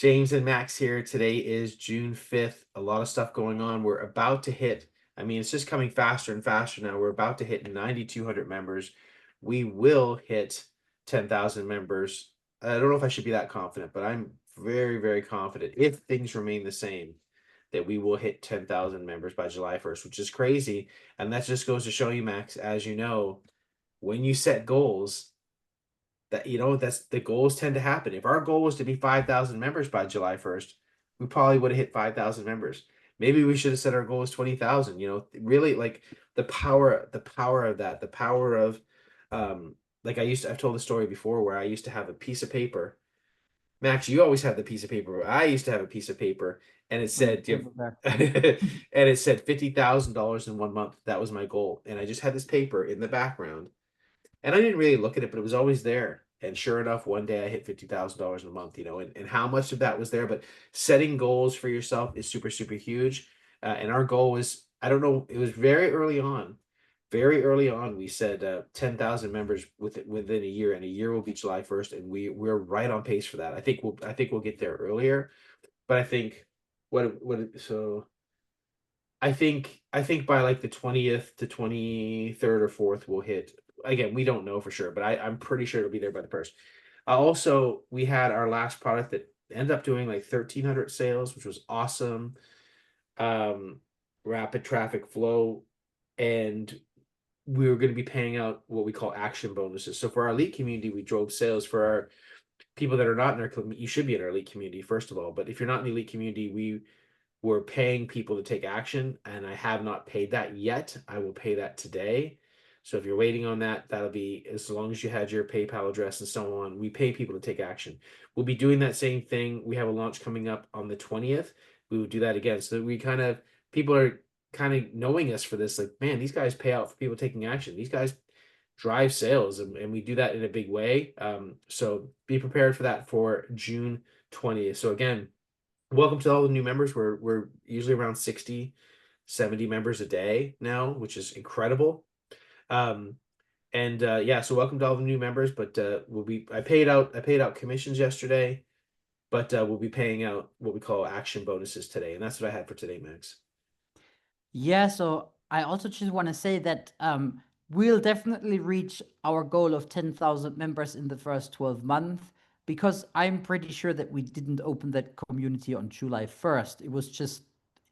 James and Max here. Today is June 5th. A lot of stuff going on. We're about to hit, I mean, it's just coming faster and faster now. We're about to hit 9,200 members. We will hit 10,000 members. I don't know if I should be that confident, but I'm very, very confident if things remain the same that we will hit 10,000 members by July 1st, which is crazy. And that just goes to show you, Max, as you know, when you set goals, that's the goals tend to happen. If our goal was to be 5,000 members by July 1st, we probably would have hit 5,000 members. Maybe we should have set our goal as 20,000. Really, like the power of that, the power of like I've told the story before where I used to have a piece of paper. Max, you always have the piece of paper. I used to have a piece of paper and it On the said give table there. and it said $50,000 in 1 month. That was my goal. And I just had this paper in the background and I didn't really look at it, but it was always there. And sure enough, one day I hit $50,000 in a month, and how much of that was there. But setting goals for yourself is super, super huge. And our goal was, I don't know, it was very early on. Very early on, we said 10,000 members within a year, and a year will be July 1st, and we're right on pace for that. I think we'll get there earlier, but I think what so I think by like the 20th to 23rd or 4th we'll hit. Again, we don't know for sure, but I'm pretty sure it'll be there by the first. Also, we had our last product that ended up doing like 1,300 sales, which was awesome. Um, Rapid traffic flow, and we were going to be paying out what we call action bonuses. So for our elite community, we drove sales. For our people that are not in our community, you should be in our elite community first of all. But if you're not in the elite community, we're paying people to take action, and I have not paid that yet. I will pay that today. So if you're waiting on that, that'll be as long as you had your PayPal address and so on. We pay people to take action. We'll be doing that same thing. We have a launch coming up on the 20th. We will do that again. So we people are kind of knowing us for this. Like, man, these guys pay out for people taking action. These guys drive sales, and we do that in a big way. So be prepared for that for June 20th. So again, welcome to all the new members. We're usually around 60, 70 members a day now, which is incredible. Um, and yeah, so welcome to all the new members. But I paid out commissions yesterday, but we'll be paying out what we call action bonuses today, and that's what I had for today, Max. Yeah, so I also just want to say that we'll definitely reach our goal of 10,000 members in the first 12 months because I'm pretty sure that we didn't open that community on July 1st. It was just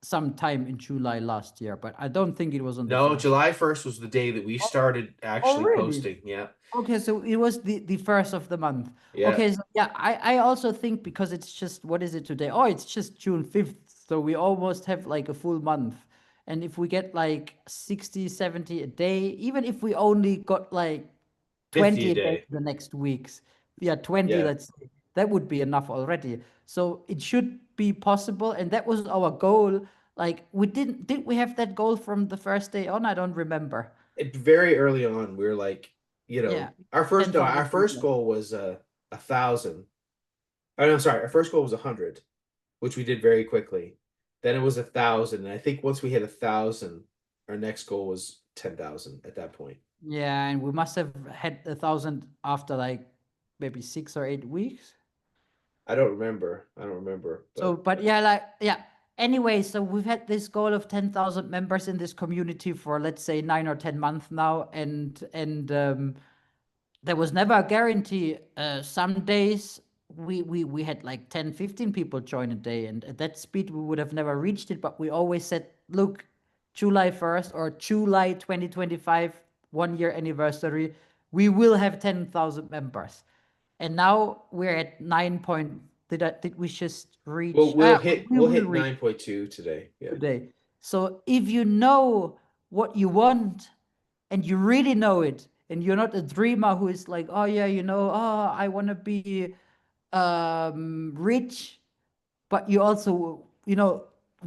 sometime in July last year, but I don't think it was on the No, first. July 1st was the day that we Oh, started oh, actually really? posting. Yeah, Okay, so it was the first of the month. yeah, Okay, so yeah, I also think because it's just what is it today? Oh, it's just June 5th. So we almost have like a full month. And if we get like 60, 70 a day, even if we only got like 50 a 20 a day day. the next weeks, yeah, 20, Yeah. let's say, that would be enough already. So it should be possible. And that was our goal. Like did we have that goal from the first day on? I don't remember. Very early on, we were like, Yeah, our first no, our 10,000 first people. goal was 1,000. Oh, no, sorry. Our first goal was 100, which we did very quickly. Then it was 1,000, and I think once we hit 1,000, our next goal was 10,000 at that point. Yeah, and we must have had 1,000 after like maybe 6 or 8 weeks. I don't remember, So, but but yeah, like yeah. Anyway, so we've had this goal of 10,000 members in this community for let's say 9 or 10 months now, and there was never a guarantee. Some days we had like 10, 15 people join a day, and at that speed we would have never reached it. But we always said, look, July 1st or July 2025, 1 year anniversary, we will have 10,000 members. And now we're at 9 point. Did we just we'll reach? we'll hit We we'll will hit reach 9.2 today. Yeah. today. So if you know what you want and you really know it, and you're not a dreamer who is like, oh yeah, oh I want to be rich, but you also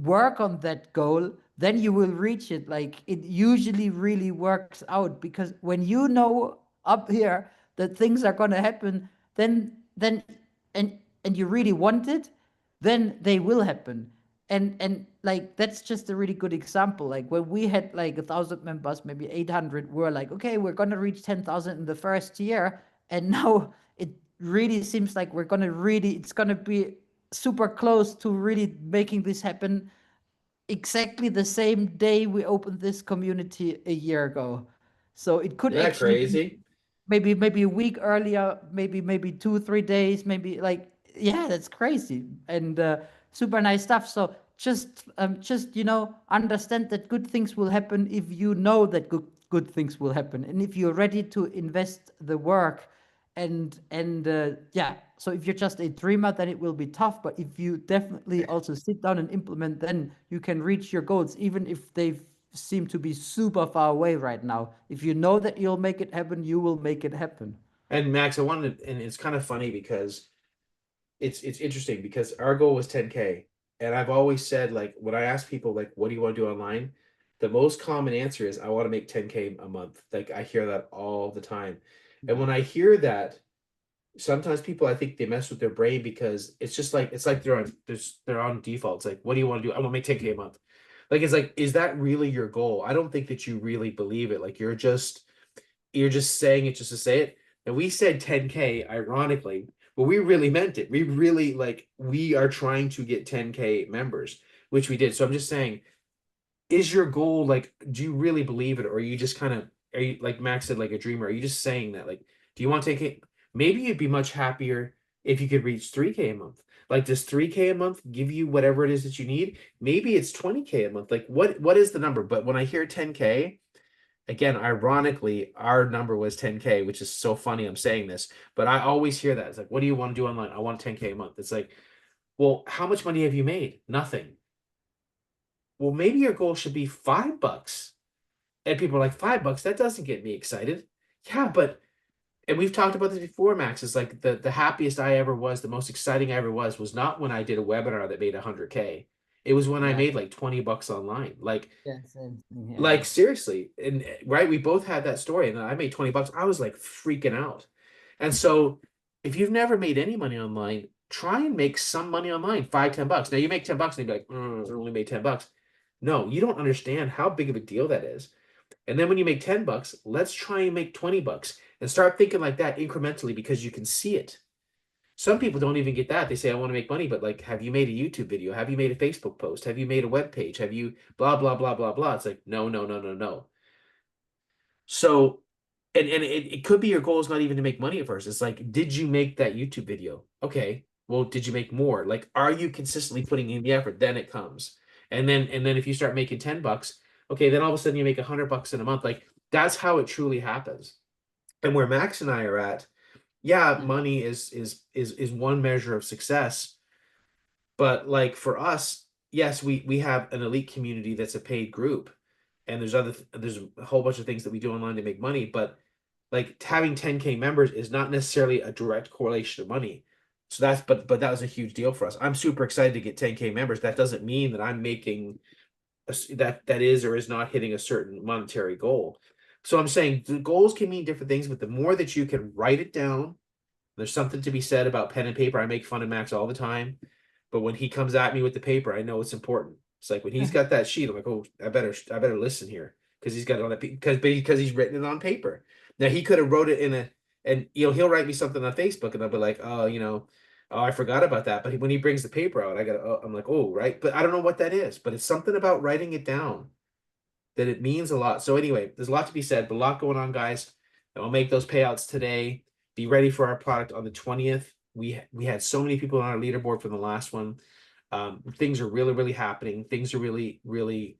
work on that goal, then you will reach it. Like it usually really works out because when you know up here that things are going to happen, then and you really want it, then they will happen. And like that's just a really good example. Like when we had like 1,000 members, maybe 800, we're like, okay, we're gonna reach 10,000 in the first year, and now it really seems like we're gonna really, it's gonna be super close to really making this happen exactly the same day we opened this community a year ago. So it could Isn't that actually be crazy? maybe a week earlier, maybe 2 3 days, maybe like yeah, that's crazy and super nice stuff. So just understand that good things will happen if you know that good things will happen, and if you're ready to invest the work and yeah. So if you're just a dreamer, then it will be tough. But if you definitely also sit down and implement, then you can reach your goals, even if they seem to be super far away right now. If you know that you'll make it happen, you will make it happen. And Max, I wanted, and it's kind of funny because it's interesting because our goal was 10K. And I've always said, like, when I ask people, like, what do you want to do online? The most common answer is I want to make 10K a month. Like, I hear that all the time. And Yeah. when I hear that, sometimes people, I think they mess with their brain because it's like they're on default. It's like, what do you want to do? I want to make 10K a month. Like, it's like, is that really your goal? I don't think that you really believe it. Like, you're just saying it just to say it. And we said 10K ironically, but we really meant it. We really, like, we are trying to get 10K members, which we did. So I'm just saying, is your goal, like, do you really believe it, or are you just kind of, are you, like Max said, like a dreamer? Are you just saying that, like, do you want to take it? Maybe you'd be much happier if you could reach 3K a month. Like, does 3K a month give you whatever it is that you need? Maybe it's 20K a month. Like, what is the number? But when I hear 10K, again, ironically, our number was 10K, which is so funny I'm saying this, but I always hear that. It's like, what do you want to do online? I want 10K a month. It's like, well, how much money have you made? Nothing. Well, maybe your goal should be $5. And people are like, $5, that doesn't get me excited. Yeah, but and we've talked about this before, Max. It's like the happiest I ever was, the most exciting I ever was not when I did a webinar that made 100K. It was when I Yeah. made like $20 online. Yeah. Same thing. Yeah. Like seriously, and right, we both had that story, and I made $20. I was like freaking out. And so if you've never made any money online, try and make some money online, 5, $10. Now you make $10 and you'd be like, I only made $10. No, you don't understand how big of a deal that is. And then when you make $10, let's try and make $20 and start thinking like that incrementally because you can see it. Some people don't even get that. They say, I want to make money, but like, have you made a YouTube video? Have you made a Facebook post? Have you made a web page? Have you blah, blah, blah, blah, blah? It's like, no, no, no, no, no. So, and it could be your goal is not even to make money at first. It's like, did you make that YouTube video? Okay. Well, did you make more? Like, are you consistently putting in the effort? Then it comes. And then if you start making $10, okay, then all of a sudden you make $100 in a month. Like, that's how it truly happens. And where Max and I are at, yeah, Mm. money is one measure of success. But like for us, yes, we have an elite community that's a paid group, and there's a whole bunch of things that we do online to make money. But like having 10K members is not necessarily a direct correlation to money. So that's but that was a huge deal for us. I'm super excited to get 10K members. That doesn't mean that I'm making that is or is not hitting a certain monetary goal. So I'm saying the goals can mean different things, but the more that you can write it down, there's something to be said about pen and paper. I make fun of Max all the time, but when he comes at me with the paper, I know it's important. It's like when he's got that sheet, I'm like, oh, I better listen here because he's got it on that because he's written it on paper. Now he could have wrote it in a and he'll write me something on Facebook and I'll be like, oh, oh, I forgot about that. But when he brings the paper out, I'm like, oh, right. But I don't know what that is. But it's something about writing it down that it means a lot. So anyway, there's a lot to be said, but a lot going on, guys. And I'll make those payouts today. Be ready for our product on the 20th. We had so many people on our leaderboard from the last one. Things are really, really happening. Things are really, really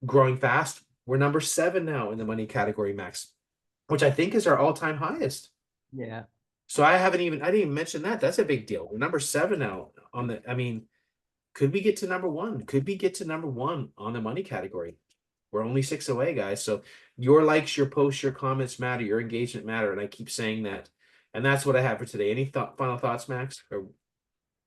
growing fast. We're number 7 now in the money category, Max, which I think is our all-time highest. Yeah. So I didn't even mention that. That's a big deal. We're number 7 now on the, I mean, could we get to number 1? Could we get to number 1 on the money category? We're only 6 away, guys. So your likes, your posts, your comments matter, your engagement matter, and I keep saying that. And that's what I have for today. Any final thoughts, Max? Or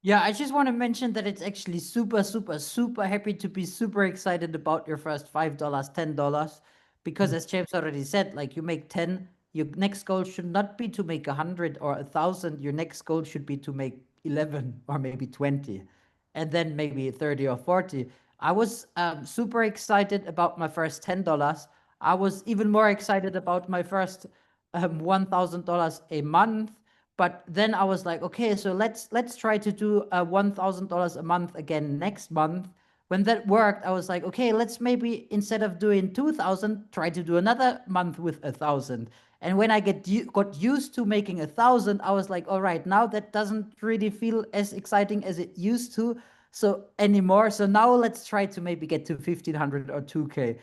Yeah, I just want to mention that it's actually super, super, super happy to be super excited about your first $5, $10. Because as James already said, like you make 10, your next goal should not be to make 100 or 1,000. Your next goal should be to make 11 or maybe 20, and then maybe 30 or 40. I was super excited about my first $10. I was even more excited about my first $1,000 a month. But then I was like, okay, so let's try to do $1,000 a month again next month. When that worked, I was like, okay, let's maybe instead of doing 2,000, try to do another month with 1,000. And when I got used to making 1,000, I was like, all right, now that doesn't really feel as exciting as it used to so anymore. So now let's try to maybe get to 1,500 or 2K.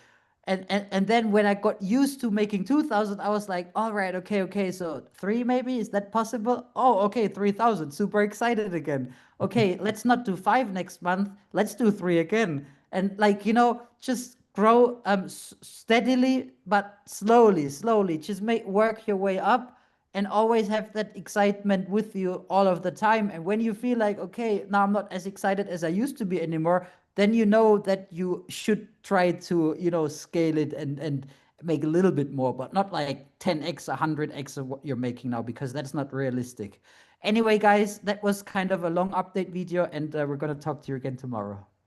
And then when I got used to making 2,000, I was like, all right, okay, so three maybe, is that possible? Oh, okay, 3,000, super excited again. Okay, let's not do five next month, let's do three again. And like, just grow steadily, but slowly, just work your way up and always have that excitement with you all of the time. And when you feel like, okay, now I'm not as excited as I used to be anymore, then you know that you should try to, scale it and make a little bit more, but not like 10x, 100x of what you're making now, because that's not realistic. Anyway, guys, that was kind of a long update video, and we're going to talk to you again tomorrow.